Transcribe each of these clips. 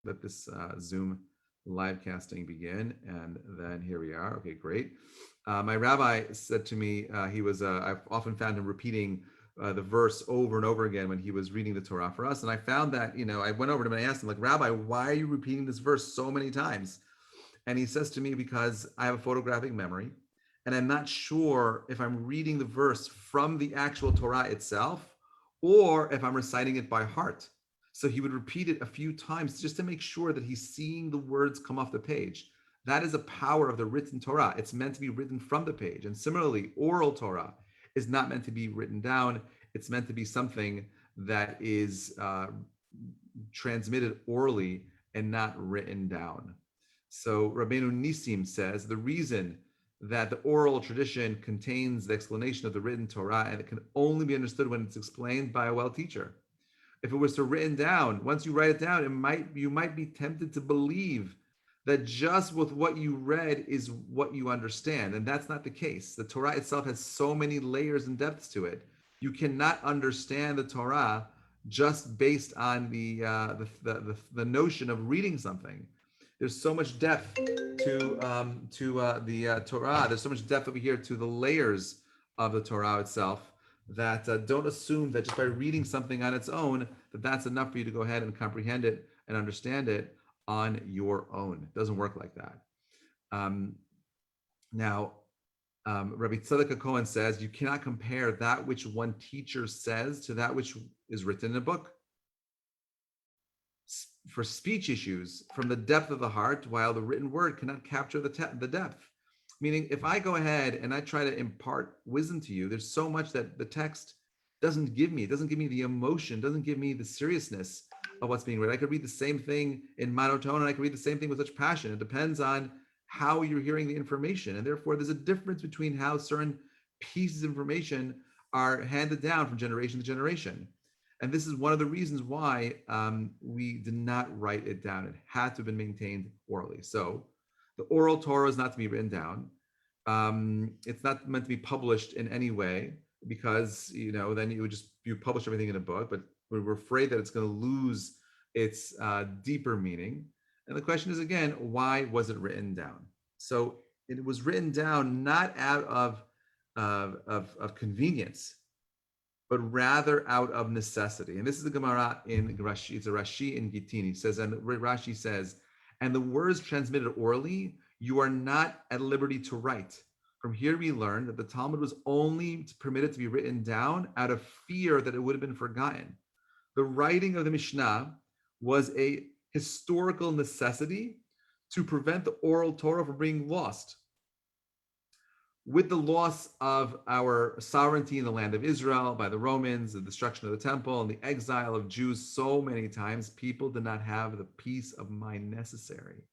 let this Zoom live casting begin. And then here we are. Okay, great. My rabbi said to me, I've often found him repeating the verse over and over again when he was reading the Torah for us. And I found that, I went over to him and I asked him, like, Rabbi, why are you repeating this verse so many times? And he says to me, because I have a photographic memory and I'm not sure if I'm reading the verse from the actual Torah itself or if I'm reciting it by heart. So he would repeat it a few times just to make sure that he's seeing the words come off the page. That is a power of the written Torah. It's meant to be written from the page. And similarly, oral Torah is not meant to be written down. It's meant to be something that is transmitted orally and not written down. So Rabbeinu Nissim says the reason that the oral tradition contains the explanation of the written Torah and it can only be understood when it's explained by a well teacher. If it was to written down, once you write it down, you might be tempted to believe that just with what you read is what you understand, and that's not the case. The Torah itself has so many layers and depths to it. You cannot understand the Torah just based on the notion of reading something. There's so much depth to the Torah. There's so much depth over here to the layers of the Torah itself that don't assume that just by reading something on its own that that's enough for you to go ahead and comprehend it and understand it on your own. It doesn't work like that. Now, Rabbi Tzedek Cohen says you cannot compare that which one teacher says to that which is written in a book. For speech issues, from the depth of the heart, while the written word cannot capture the depth. Meaning, if I go ahead and I try to impart wisdom to you, there's so much that the text doesn't give me. It doesn't give me the emotion, doesn't give me the seriousness of what's being read. I could read the same thing in monotone, and I could read the same thing with such passion. It depends on how you're hearing the information. And therefore, there's a difference between how certain pieces of information are handed down from generation to generation. And this is one of the reasons why we did not write it down. It had to have been maintained orally. So the oral Torah is not to be written down. It's not meant to be published in any way because, then you publish everything in a book, but we're afraid that it's going to lose its deeper meaning. And the question is, again, why was it written down? So it was written down not out of convenience, but rather out of necessity. And this is the Gemara in Rashi. It's a Rashi in Gittin. He says, and Rashi says, and the words transmitted orally, you are not at liberty to write. From here we learn that the Talmud was only permitted to be written down out of fear that it would have been forgotten. The writing of the Mishnah was a historical necessity to prevent the oral Torah from being lost. With the loss of our sovereignty in the land of Israel by the Romans, the destruction of the temple, and the exile of Jews so many times, people did not have the peace of mind necessary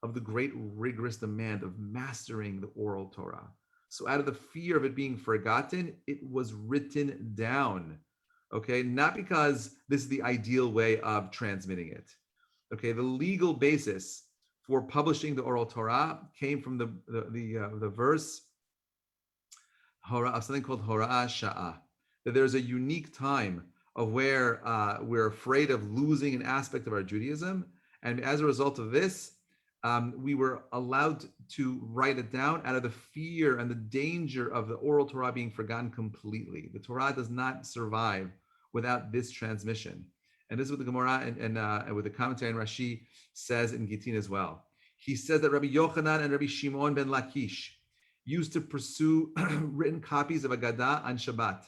of the great rigorous demand of mastering the oral Torah. So out of the fear of it being forgotten, it was written down, okay? Not because this is the ideal way of transmitting it, okay? The legal basis for publishing the oral Torah came from the verse of something called Hora'ah Sha'ah, that there's a unique time of where we're afraid of losing an aspect of our Judaism. And as a result of this, we were allowed to write it down out of the fear and the danger of the oral Torah being forgotten completely. The Torah does not survive without this transmission. And this is what the Gemara and with the commentary in Rashi says in Gittin as well. He says that Rabbi Yochanan and Rabbi Shimon ben Lakish used to pursue written copies of Agadah on Shabbat.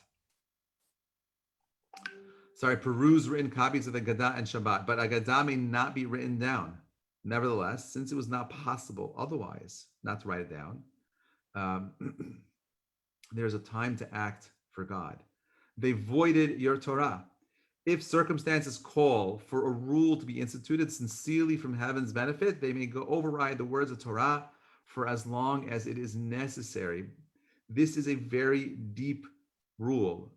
Peruse written copies of the Agadah on Shabbat, but Agadah may not be written down. Nevertheless, since it was not possible otherwise not to write it down, there's a time to act for God. They voided your Torah. If circumstances call for a rule to be instituted sincerely from heaven's benefit, they may go override the words of Torah for as long as it is necessary. This is a very deep rule.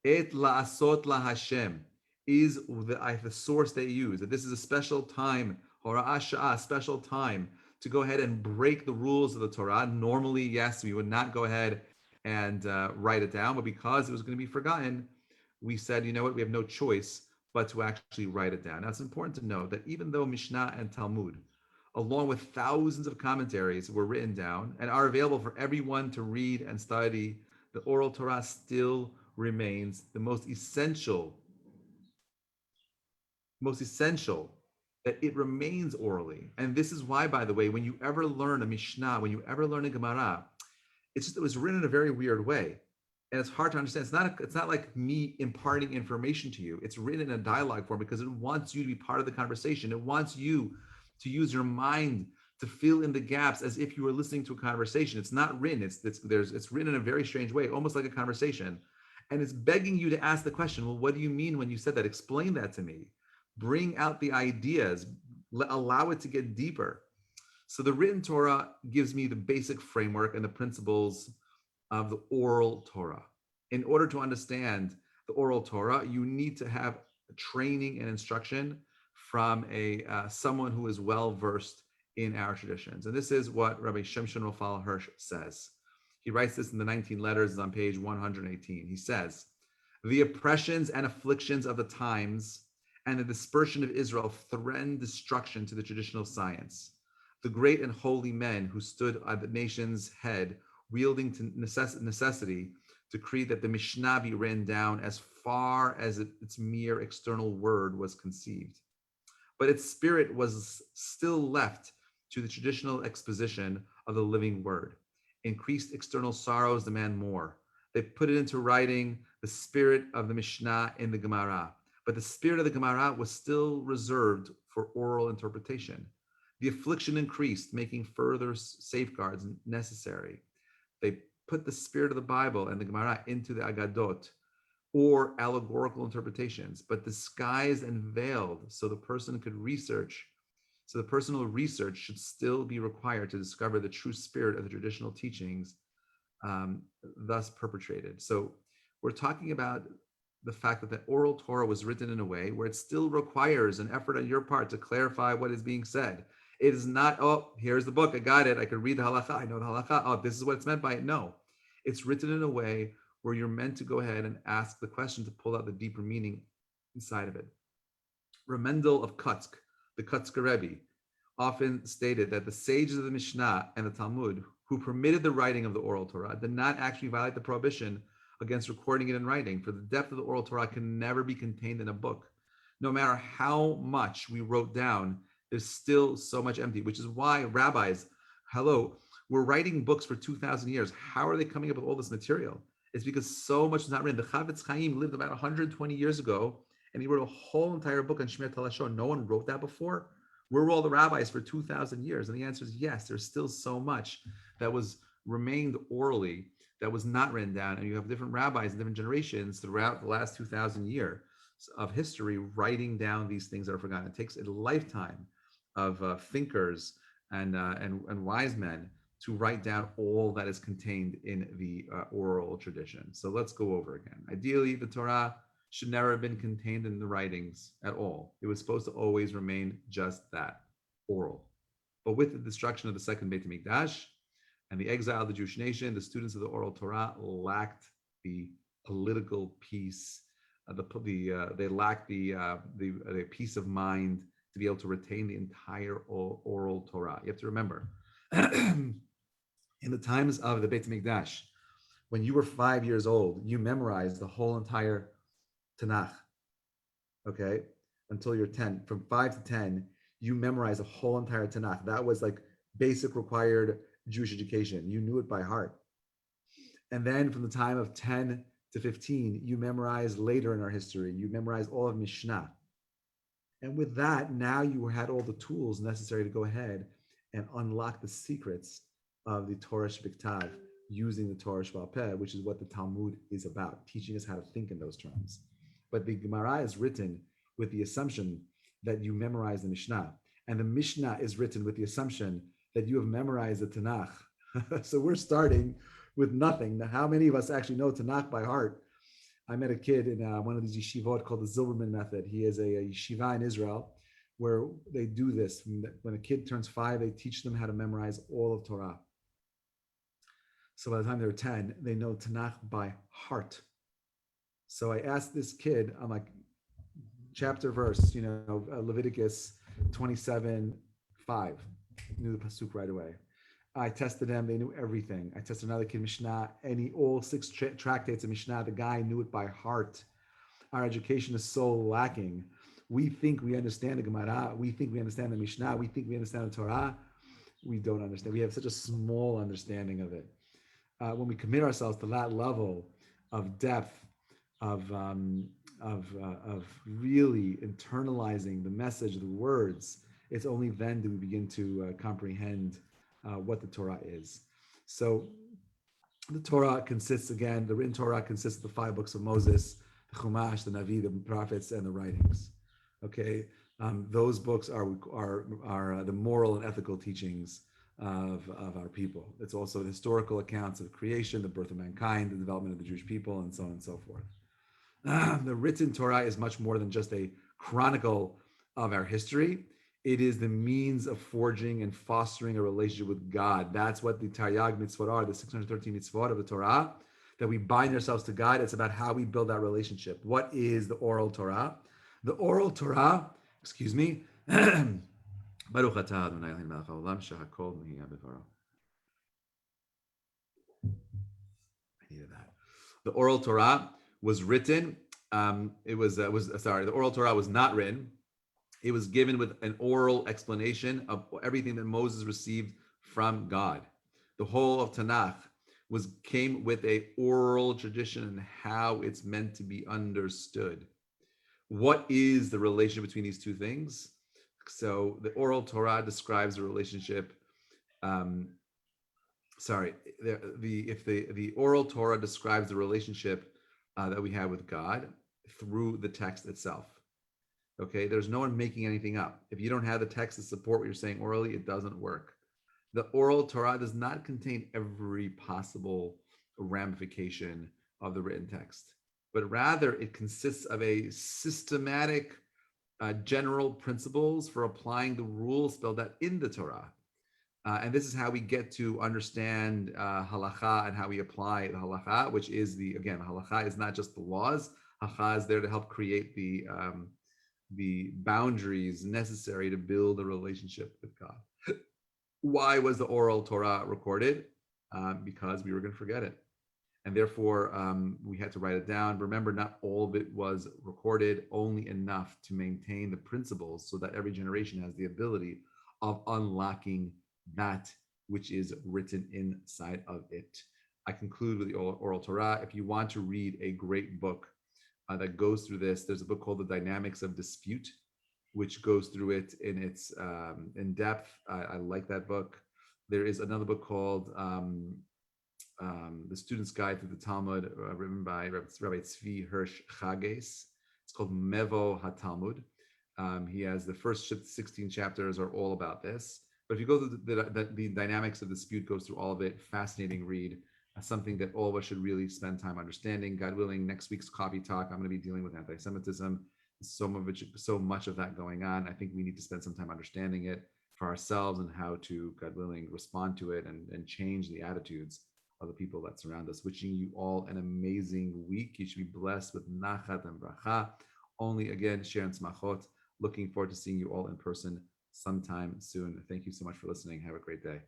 Et la'asot la Hashem is the source they use. That this is a special time, Hora'ah Sha'ah, special time to go ahead and break the rules of the Torah. Normally, yes, we would not go ahead and write it down, but because it was going to be forgotten, we said, you know what, we have no choice but to actually write it down. Now, it's important to note that even though Mishnah and Talmud, along with thousands of commentaries, were written down and are available for everyone to read and study, the Oral Torah still remains the most essential that it remains orally. And this is why, by the way, when you ever learn a Mishnah, when you ever learn a Gemara, it was written in a very weird way. And it's hard to understand. It's not like me imparting information to you. It's written in a dialogue form because it wants you to be part of the conversation. It wants you to use your mind to fill in the gaps as if you were listening to a conversation. It's not written. It's written in a very strange way, almost like a conversation. And it's begging you to ask the question, well, what do you mean when you said that? Explain that to me. Bring out the ideas. Allow it to get deeper. So the written Torah gives me the basic framework and the principles of the oral Torah. In order to understand the oral Torah, you need to have training and instruction from someone who is well versed in our traditions. And this is what Rabbi Shimshon Raphael Hirsch says. He writes this in the 19 letters on page 118. He says, the oppressions and afflictions of the times and the dispersion of Israel threatened destruction to the traditional science. The great and holy men who stood at the nation's head, wielding to necessity, decreed that the Mishnah be written down as far as its mere external word was conceived. But its spirit was still left to the traditional exposition of the living word. Increased external sorrows demand more. They put it into writing, the spirit of the Mishnah in the Gemara. But the spirit of the Gemara was still reserved for oral interpretation. The affliction increased, making further safeguards necessary. They put the spirit of the Bible and the Gemara into the Agadot, or allegorical interpretations, but disguised and veiled so the personal research should still be required to discover the true spirit of the traditional teachings thus perpetrated. So we're talking about the fact that the oral Torah was written in a way where it still requires an effort on your part to clarify what is being said. It is not, oh, here's the book, I got it, I could read the halacha, I know the halacha, oh, this is what it's meant by it. No, it's written in a way where you're meant to go ahead and ask the question to pull out the deeper meaning inside of it. Remendel of Kutsk, the Kutzker Rebbe, often stated that the sages of the Mishnah and the Talmud, who permitted the writing of the oral Torah, did not actually violate the prohibition against recording it in writing, for the depth of the oral Torah can never be contained in a book. No matter how much we wrote down, there's still so much empty, which is why rabbis, we're writing books for 2,000 years. How are they coming up with all this material? It's because so much is not written. The Chavetz Chaim lived about 120 years ago, and he wrote a whole entire book on Shmirat HaLashon. No one wrote that before. Where were all the rabbis for 2,000 years? And the answer is yes, there's still so much that remained orally that was not written down. And you have different rabbis in different generations throughout the last 2,000 years of history writing down these things that are forgotten. It takes a lifetime of thinkers and wise men to write down all that is contained in the oral tradition. So let's go over again. Ideally, the Torah should never have been contained in the writings at all. It was supposed to always remain just that, oral. But with the destruction of the second Beit HaMikdash and the exile of the Jewish nation, the students of the Oral Torah lacked the political peace. They lacked the peace of mind to be able to retain the entire oral Torah. You have to remember, in the times of the Beit HaMikdash, when you were 5 years old, you memorized the whole entire Tanakh, okay, until you're 10. From 5 to 10, you memorize a whole entire Tanakh. That was like basic required Jewish education. You knew it by heart. And then from the time of 10 to 15, you memorize later in our history. You memorize all of Mishnah. And with that, now you had all the tools necessary to go ahead and unlock the secrets of the Torah Shebiktav using the Torah Sheba'al Peh, which is what the Talmud is about, teaching us how to think in those terms. But the Gemara is written with the assumption that you memorize the Mishnah. And the Mishnah is written with the assumption that you have memorized the Tanakh. So we're starting with nothing. Now, how many of us actually know Tanakh by heart? I met a kid in one of these yeshivot called the Silverman Method. He is a yeshiva in Israel where they do this. When a kid turns 5, they teach them how to memorize all of Torah. So by the time they're 10, they know Tanakh by heart. So I asked this kid, I'm like, chapter verse, Leviticus 27:5. Knew the pasuk right away. I tested them; they knew everything. I tested another kid, Mishnah, all six tractates of Mishnah. The guy knew it by heart. Our education is so lacking. We think we understand the Gemara. We think we understand the Mishnah. We think we understand the Torah. We don't understand. We have such a small understanding of it. When we commit ourselves to that level of depth, of really internalizing the message, the words, it's only then do we begin to comprehend what the Torah is. So the Torah consists, again, the written Torah consists of the 5 books of Moses, the Chumash, the Navi, the prophets, and the writings. Okay, those books are the moral and ethical teachings of our people. It's also the historical accounts of creation, the birth of mankind, the development of the Jewish people, and so on and so forth. The written Torah is much more than just a chronicle of our history. It is the means of forging and fostering a relationship with God. That's what the Taryag mitzvot are, the 613 mitzvot of the Torah, that we bind ourselves to God. It's about how we build that relationship. What is the Oral Torah? The Oral Torah, Baruch atah Adonai Eloheinu melech haolam shehakol nihiyah b'dvaro. I needed that. The Oral Torah was written. The Oral Torah was not written. It was given with an oral explanation of everything that Moses received from God. The whole of Tanakh came with a oral tradition and how it's meant to be understood. What is the relationship between these two things? So the Oral Torah describes the relationship. The Oral Torah describes the relationship that we have with God through the text itself. Okay, there's no one making anything up. If you don't have the text to support what you're saying orally, it doesn't work. The Oral Torah does not contain every possible ramification of the written text, but rather it consists of a systematic general principles for applying the rules spelled out in the Torah. And this is how we get to understand halacha and how we apply the halacha, which is halacha is not just the laws. Halacha is there to help create the boundaries necessary to build a relationship with God. Why was the Oral Torah recorded? Because we were going to forget it. And therefore, we had to write it down. Remember, not all of it was recorded, only enough to maintain the principles so that every generation has the ability of unlocking that which is written inside of it. I conclude with the Oral Torah. If you want to read a great book that goes through this, there's a book called The Dynamics of Dispute, which goes through it in depth. I like that book. There is another book called The Student's Guide to the Talmud, written by Rabbi Tzvi Hirsch Chages. It's called Mevo HaTalmud. He has the first 16 chapters are all about this. But if you go through the Dynamics of Dispute, goes through all of it. Fascinating read. Something that all of us should really spend time understanding. God willing, next week's coffee talk, I'm going to be dealing with anti-Semitism. So much of that going on. I think we need to spend some time understanding it for ourselves and how to, God willing, respond to it and change the attitudes of the people that surround us. Wishing you all an amazing week. You should be blessed with nachat and bracha. Only again, share and smachot. Looking forward to seeing you all in person sometime soon. Thank you so much for listening. Have a great day.